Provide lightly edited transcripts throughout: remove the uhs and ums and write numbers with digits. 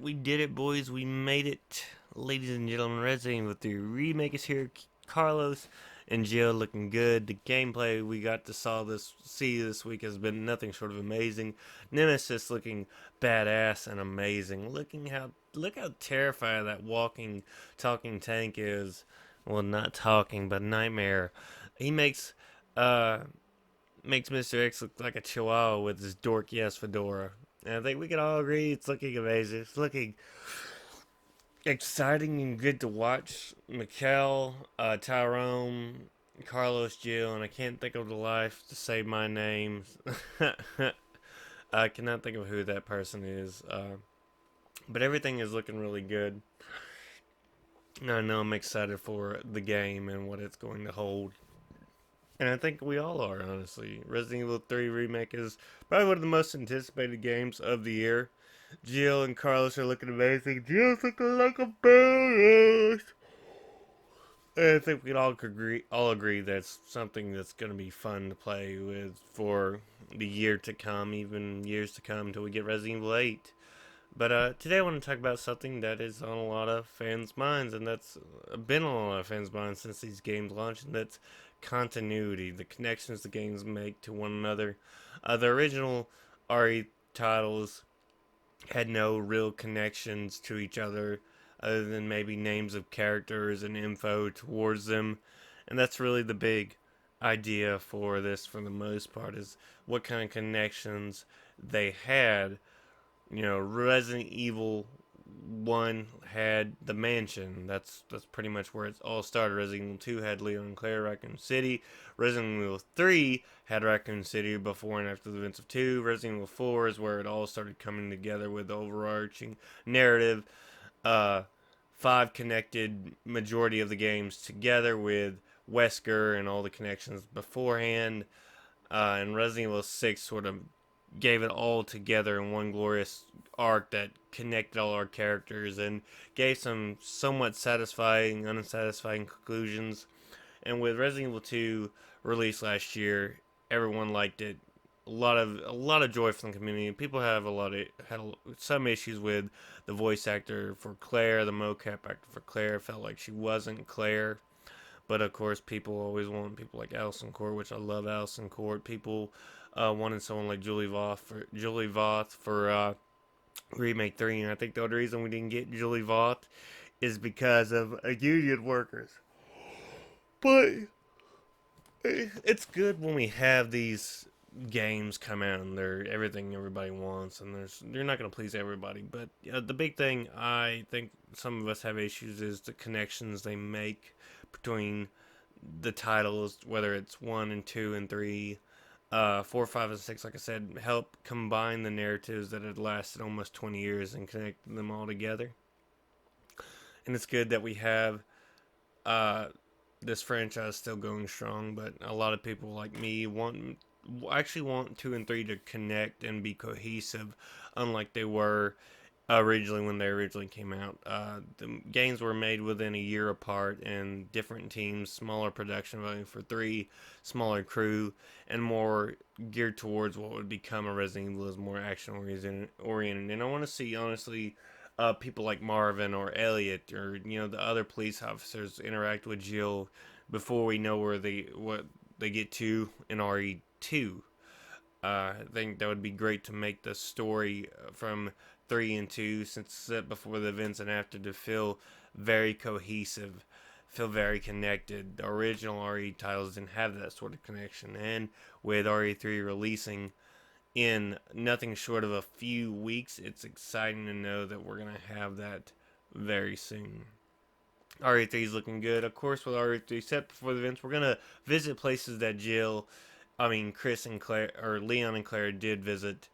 We did it, boys. We made it. Ladies and gentlemen, Resident Evil 3 Remake is here. Carlos and Jill looking good. The gameplay we got to see this week has been nothing short of amazing. Nemesis looking badass and amazing. Look how terrifying that walking, talking tank is. Well, not talking, but Nightmare. He uh makes Mr. X look like a chihuahua with his dorky ass fedora. And I think we can all agree it's looking amazing. It's looking exciting and good to watch. Mikkel, Tyrone, Carlos, Jill, and I can't think of the life to say my names. I cannot think of who that person is. But everything is looking really good. I know I'm excited for the game and what it's going to hold. And I think we all are, honestly. Resident Evil 3 Remake is probably one of the most anticipated games of the year. Jill and Carlos are looking amazing. Jill's looking like a badass. And I think we can all agree that's something that's going to be fun to play with for the year to come, even years to come, until we get Resident Evil 8. But today I want to talk about something that is on a lot of fans' minds, and that's been on a lot of fans' minds since these games launched, and that's continuity, the connections the games make to one another. The original RE titles had no real connections to each other than maybe names of characters and info towards them. And that's really the big idea for this for the most part, is what kind of connections they had. Resident Evil 1 had the mansion. That's pretty much where it all started. Resident Evil 2 had Leon and Claire, Raccoon City. Resident Evil 3 had Raccoon City before and after the events of 2. Resident Evil 4 is where it all started coming together with the overarching narrative. 5 connected majority of the games together with Wesker and all the connections beforehand. And Resident Evil 6 sort of gave it all together in one glorious arc that connected all our characters and gave some somewhat satisfying, unsatisfying conclusions. And with Resident Evil 2 released last year, everyone liked it. A lot of joy from the community. People have had some issues with the voice actor for Claire, the mocap actor for Claire. Felt like she wasn't Claire. But of course, people always want people like Alison Court, which I love Alison Court. People wanted someone like Julie Voth for Remake 3, and I think the other reason we didn't get Julie Voth is because of union workers. But it's good when we have these games come out and they're everything everybody wants, and they're not going to please everybody. But the big thing I think some of us have issues is the connections they make between the titles, whether it's 1 and 2 and 3. 4, 5, and 6, like I said, help combine the narratives that had lasted almost 20 years and connect them all together. And it's good that we have uh, this franchise still going strong, but a lot of people like me actually want 2 and 3 to connect and be cohesive, unlike they were originally when they originally came out. The games were made within a year apart, and different teams, smaller production value for 3, smaller crew, and more geared towards what would become a Resident Evil as more action oriented. And I want to see, honestly, people like Marvin or Elliot or the other police officers interact with Jill before we know what they get to in RE2. I think that would be great to make the story from 3 and 2, since set before the events and after, to feel very cohesive, feel very connected. The original RE titles didn't have that sort of connection, and with RE3 releasing in nothing short of a few weeks, it's exciting to know that we're going to have that very soon. RE3 is looking good. Of course, with RE3 set before the events, we're going to visit places that Chris and Claire, or Leon and Claire did visit.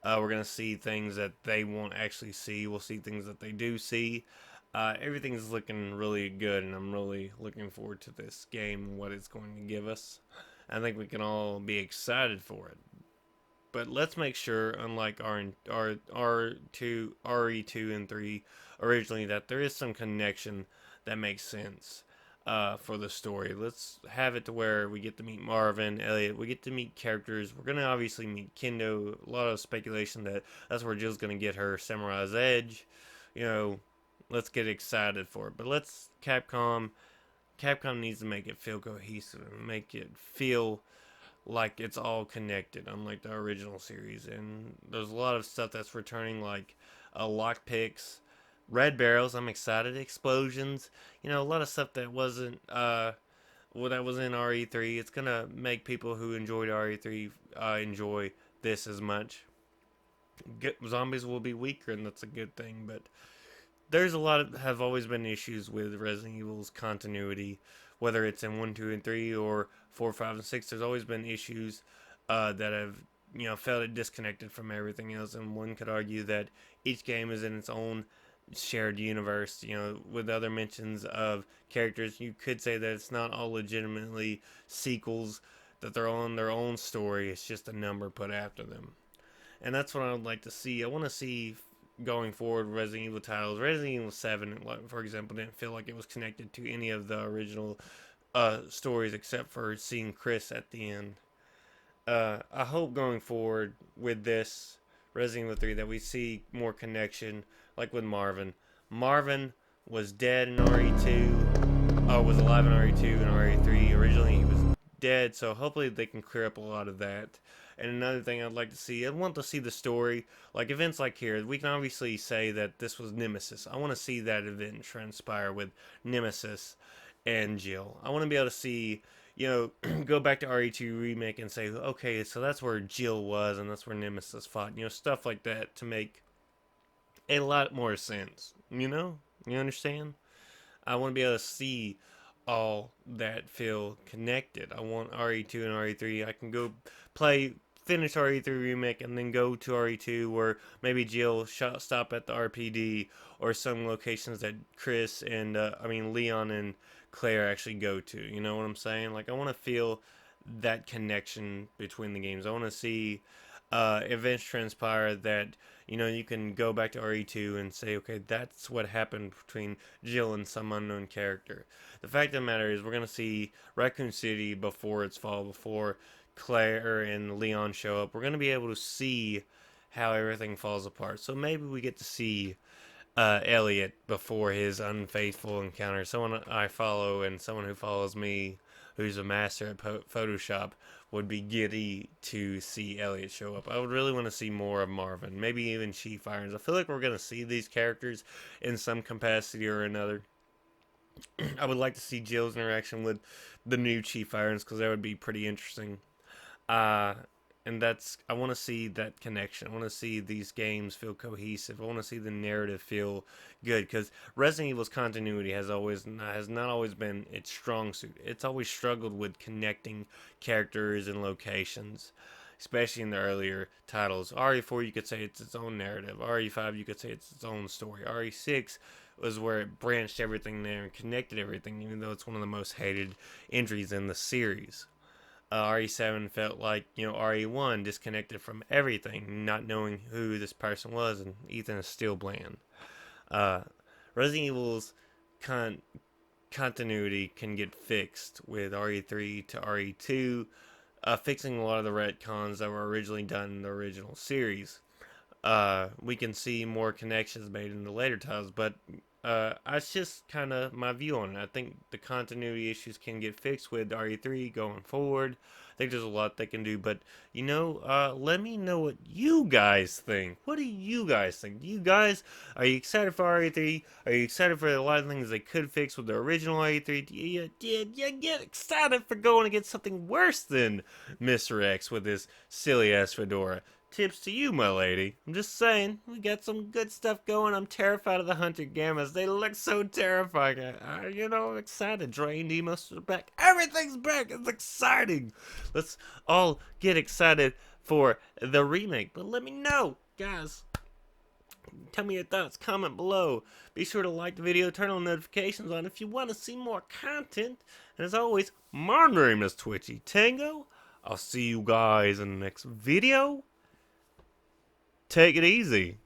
We're going to see things that they won't actually see. We'll see things that they do see. Everything's looking really good, and I'm really looking forward to this game and what it's going to give us. I think we can all be excited for it. But let's make sure, unlike RE2 and 3 originally, that there is some connection that makes sense for the story. Let's have it to where we get to meet Marvin, Elliot. We get to meet characters. We're going to obviously meet Kendo. A lot of speculation that that's where Jill's going to get her Samurai's Edge. you know, let's get excited for it. But Capcom needs to make it feel cohesive and make it feel like it's all connected, unlike the original series. And there's a lot of stuff that's returning, like lock picks, red barrels. I'm excited. Explosions. A lot of stuff that wasn't that was in RE3. It's gonna make people who enjoyed RE3 enjoy this as much. Zombies will be weaker, and that's a good thing. But there's a lot of have always been issues with Resident Evil's continuity, whether it's in 1, 2, and 3 or 4, 5, and 6. There's always been issues that have felt it disconnected from everything else, and one could argue that each game is in its own shared universe. With other mentions of characters, you could say that it's not all legitimately sequels; that they're on their own story. It's just a number put after them, and that's what I would like to see. I want to see going forward Resident Evil titles. Resident Evil 7, for example, didn't feel like it was connected to any of the original stories except for seeing Chris at the end. I hope going forward with this Resident Evil 3 that we see more connection, like with Marvin. Marvin was dead in RE2, was alive in RE2 and RE3. Originally he was dead, so hopefully they can clear up a lot of that. And another thing I'd like to see, I want to see the story, like events like here. We can obviously say that this was Nemesis. I want to see that event transpire with Nemesis and Jill. I want to be able to see, go back to RE2 Remake and say, okay, so that's where Jill was and that's where Nemesis fought. Stuff like that to make a lot more sense. You understand? I want to be able to see all that feel connected. I want RE2 and RE3. I can go finish RE3 Remake, and then go to RE2 where maybe Jill stop at the RPD or some locations that Chris and, Leon and Claire actually go to. You know what I'm saying? Like, I want to feel that connection between the games. I want to see events transpire that you can go back to RE2 and say, okay, that's what happened between Jill and some unknown character. The fact of the matter is, we're gonna see Raccoon City before its fall, before Claire and Leon show up. We're gonna be able to see how everything falls apart. So maybe we get to see Elliot before his unfaithful encounter. Someone I follow and someone who follows me, who's a master at Photoshop, would be giddy to see Elliot show up. I would really want to see more of Marvin, maybe even Chief Irons. I feel like we're going to see these characters in some capacity or another. I would like to see Jill's interaction with the new Chief Irons, because that would be pretty interesting. Uh, and I want to see that connection. I want to see these games feel cohesive. I want to see the narrative feel good, because Resident Evil's continuity has not always been its strong suit. It's always struggled with connecting characters and locations, especially in the earlier titles. RE4, you could say it's its own narrative. RE5, you could say it's its own story. RE6 was where it branched everything there and connected everything, even though it's one of the most hated entries in the series. RE7 felt like, RE1 disconnected from everything, not knowing who this person was, and Ethan is still bland. Resident Evil's continuity can get fixed with RE3 to RE2, fixing a lot of the retcons that were originally done in the original series. We can see more connections made in the later titles, but it's just kind of my view on it. I think the continuity issues can get fixed with RE3 going forward. I think there's a lot they can do, but let me know what you guys think. What do you guys think? Are you excited for RE3? Are you excited for a lot of things they could fix with the original RE3? Do you get excited for going to get something worse than Mr. X with his silly ass fedora? Tips to you, my lady. I'm just saying, we got some good stuff going. I'm terrified of the Hunter Gammas. They look so terrifying. I'm excited. Drain Demos are back. Everything's back. It's exciting. Let's all get excited for the remake. But let me know, guys. Tell me your thoughts. Comment below. Be sure to like the video. Turn on notifications on if you want to see more content. And as always, my name is Twitchy Tango. I'll see you guys in the next video. Take it easy.